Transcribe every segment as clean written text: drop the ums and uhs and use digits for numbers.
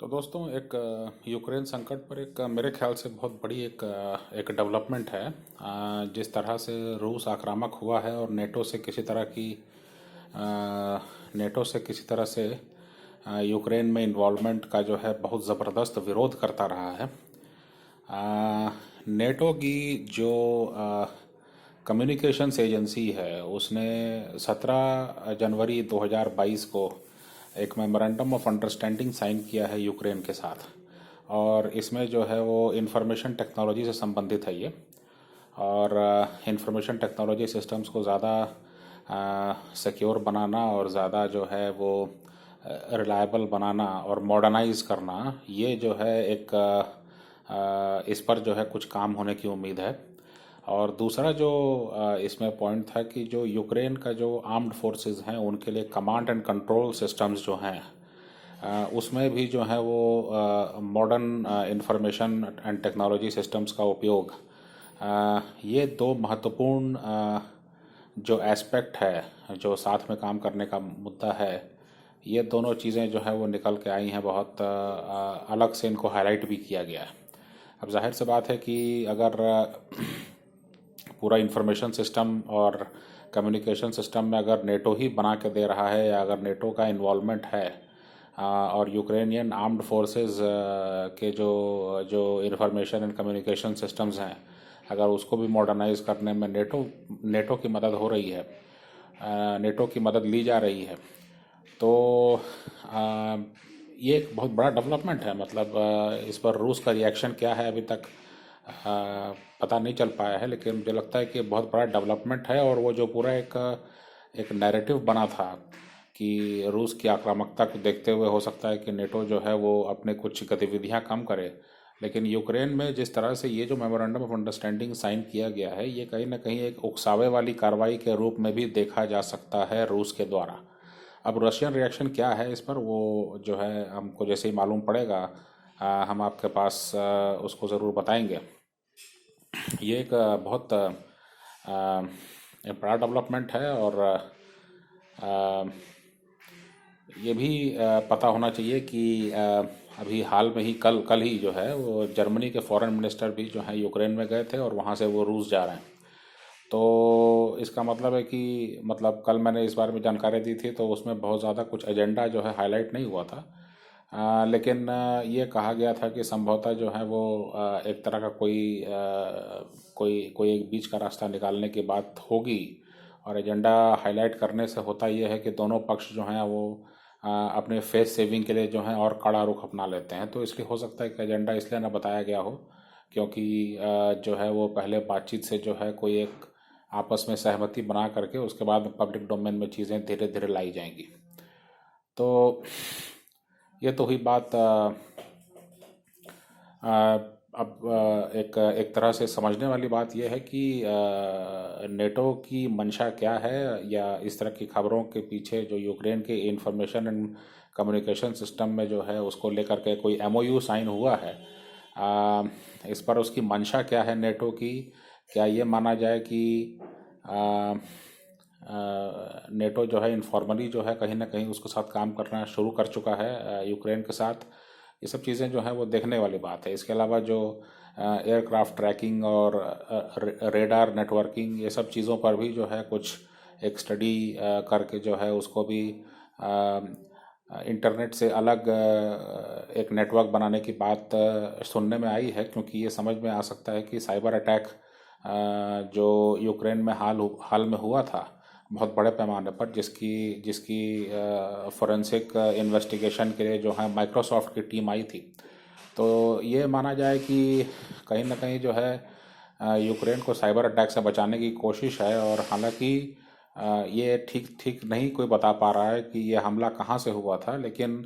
तो दोस्तों एक यूक्रेन संकट पर एक मेरे ख्याल से बहुत बड़ी एक डेवलपमेंट है। जिस तरह से रूस आक्रामक हुआ है और नेटो से किसी तरह से यूक्रेन में इन्वॉल्वमेंट का जो है बहुत ज़बरदस्त विरोध करता रहा है। नेटो की जो कम्युनिकेशंस एजेंसी है उसने 17 जनवरी 2022 को एक मेमोरेंडम ऑफ अंडरस्टैंडिंग साइन किया है यूक्रेन के साथ। और इसमें जो है वो इंफॉर्मेशन टेक्नोलॉजी से संबंधित है ये। और इंफॉर्मेशन टेक्नोलॉजी सिस्टम्स को ज़्यादा सिक्योर बनाना और ज़्यादा जो है वो रिलायबल बनाना और मॉडर्नाइज करना, ये जो है इस पर जो है कुछ काम होने की उम्मीद है। और दूसरा जो इसमें पॉइंट था कि जो यूक्रेन का जो आर्म्ड फोर्सेस हैं उनके लिए कमांड एंड कंट्रोल सिस्टम्स जो हैं उसमें भी जो है वो modern information and technology systems का उपयोग, ये दो महत्वपूर्ण जो एस्पेक्ट है जो साथ में काम करने का मुद्दा है, ये दोनों चीज़ें जो है वो निकल के आई हैं। बहुत अलग से इनको हाईलाइट भी किया गया है। अब जाहिर सी बात है कि अगर पूरा इंफॉर्मेशन सिस्टम और कम्युनिकेशन सिस्टम में अगर नेटो ही बना के दे रहा है या अगर नेटो का इन्वॉल्वमेंट है, और यूक्रेनियन आर्म्ड फोर्सेस के जो जो इंफॉर्मेशन एंड कम्युनिकेशन सिस्टम्स हैं, अगर उसको भी मॉडर्नाइज करने में नेटो की मदद हो रही है, नेटो की मदद ली जा रही है, तो ये एक बहुत बड़ा डेवलपमेंट है। मतलब इस पर रूस का रिएक्शन क्या है अभी तक पता नहीं चल पाया है, लेकिन मुझे लगता है कि बहुत बड़ा डेवलपमेंट है। और वो जो पूरा एक नैरेटिव बना था कि रूस की आक्रामकता को देखते हुए हो सकता है कि नेटो जो है वो अपने कुछ गतिविधियां कम करे, लेकिन यूक्रेन में जिस तरह से ये जो मेमोरेंडम ऑफ अंडरस्टैंडिंग साइन किया गया है, ये कहीं ना कहीं एक उकसावे वाली कार्रवाई के रूप में भी देखा जा सकता है रूस के द्वारा। अब रशियन रिएक्शन क्या है इस पर, वो जो है हमको जैसे ही मालूम पड़ेगा हम आपके पास उसको ज़रूर बताएंगे। ये एक एक बड़ा डेवलपमेंट है। और ये भी पता होना चाहिए कि अभी हाल में ही कल कल ही जो है वो जर्मनी के फॉरेन मिनिस्टर भी जो है यूक्रेन में गए थे और वहाँ से वो रूस जा रहे हैं। तो इसका मतलब है कि मतलब कल मैंने इस बारे में जानकारी दी थी तो उसमें बहुत ज़्यादा कुछ एजेंडा जो है हाईलाइट नहीं हुआ था। लेकिन ये कहा गया था कि संभवतः जो है वो एक तरह का कोई एक बीच का रास्ता निकालने की बात होगी। और एजेंडा हाईलाइट करने से होता ये है कि दोनों पक्ष जो हैं वो अपने फेस सेविंग के लिए जो है और कड़ा रुख अपना लेते हैं। तो इसलिए हो सकता है कि एजेंडा इसलिए ना बताया गया हो क्योंकि जो है वो पहले बातचीत से जो है कोई एक आपस में सहमति बना करके उसके बाद पब्लिक डोमेन में चीज़ें धीरे धीरे लाई जाएंगी। तो ये तो हुई बात अब एक एक तरह से समझने वाली बात यह है कि नेटो की मंशा क्या है, या इस तरह की खबरों के पीछे जो यूक्रेन के इंफॉर्मेशन एंड कम्युनिकेशन सिस्टम में जो है उसको लेकर के कोई एमओयू साइन हुआ है। इस पर उसकी मंशा क्या है नेटो की। क्या ये माना जाए कि नेटो जो है इनफॉर्मली जो है कहीं ना कहीं उसके साथ काम करना शुरू कर चुका है यूक्रेन के साथ। ये सब चीज़ें जो हैं वो देखने वाली बात है। इसके अलावा जो एयरक्राफ्ट ट्रैकिंग और रेडार नेटवर्किंग, ये सब चीज़ों पर भी जो है कुछ एक स्टडी करके जो है उसको भी इंटरनेट से अलग एक नेटवर्क बनाने की बात सुनने में आई है। क्योंकि ये समझ में आ सकता है कि साइबर अटैक जो यूक्रेन में हाल में हुआ था बहुत बड़े पैमाने पर, जिसकी जिसकी फोरेंसिक इन्वेस्टिगेशन के लिए जो है माइक्रोसॉफ्ट की टीम आई थी। तो ये माना जाए कि कहीं ना कहीं जो है यूक्रेन को साइबर अटैक से बचाने की कोशिश है। और हालांकि ये ठीक ठीक नहीं कोई बता पा रहा है कि ये हमला कहाँ से हुआ था, लेकिन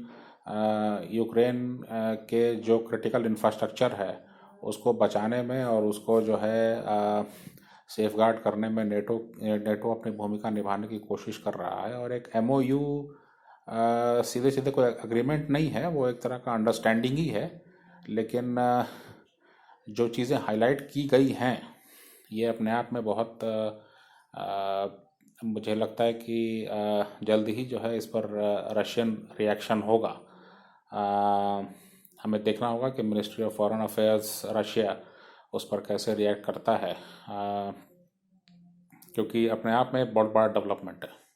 यूक्रेन के जो क्रिटिकल इंफ्रास्ट्रक्चर है उसको बचाने में और उसको जो है सेफगार्ड करने में नेटो अपनी भूमिका निभाने की कोशिश कर रहा है। और एक एमओयू सीधे सीधे कोई अग्रीमेंट नहीं है, वो एक तरह का अंडरस्टैंडिंग ही है। लेकिन जो चीज़ें हाईलाइट की गई हैं ये अपने आप में बहुत मुझे लगता है कि जल्द ही जो है इस पर रशियन रिएक्शन होगा। हमें देखना होगा कि ministry of foreign affairs Russia उस पर कैसे रिएक्ट करता है, क्योंकि अपने आप में बहुत बड़ा डेवलपमेंट है।